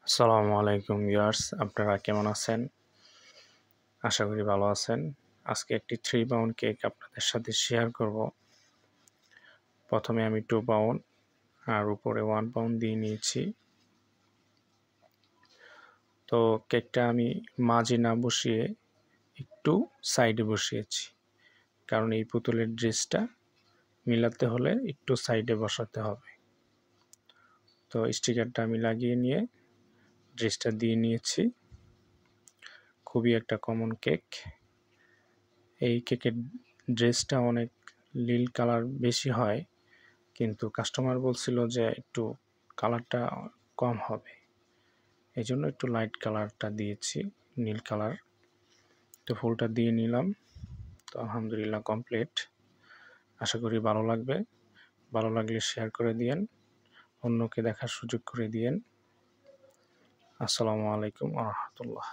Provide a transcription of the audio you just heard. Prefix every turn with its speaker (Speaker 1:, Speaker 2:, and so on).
Speaker 1: আসসালামু আলাইকুম ভিউয়ার্স, আপনারা কেমন আছেন? আশা করি ভালো আছেন। আজকে একটি 3 পাউন্ড কেক আপনাদের সাথে শেয়ার করব। প্রথমে আমি 2 পাউন্ড আর উপরে 1 পাউন্ড দিয়ে নিয়েছি। তো কেকটা আমি মাঝে না বসিয়ে একটু সাইডে বসিয়েছি, কারণ এই পুতুলের ড্রেসটা মিলাতে হলে একটু সাইডে বসাতে হবে। তো স্টিকারটা আমি লাগিয়ে নিয়ে ড্রেসটা দিয়ে নিয়েছি। খুবই একটা কমন কেক। এই কেকের ড্রেসটা অনেক নীল কালার বেশি হয়, কিন্তু কাস্টমার বলছিল যে একটু কালারটা কম হবে, এই জন্য একটু লাইট কালারটা দিয়েছি, নীল কালার। তো ফুলটা দিয়ে নিলাম। তো আলহামদুলিল্লাহ কমপ্লিট। আশা করি ভালো লাগবে। ভালো লাগলে শেয়ার করে দিয়েন, অন্যকে দেখার সুযোগ করে দিয়েন। আসসালামু আলাইকুম ওয়া রাহমাতুল্লাহ।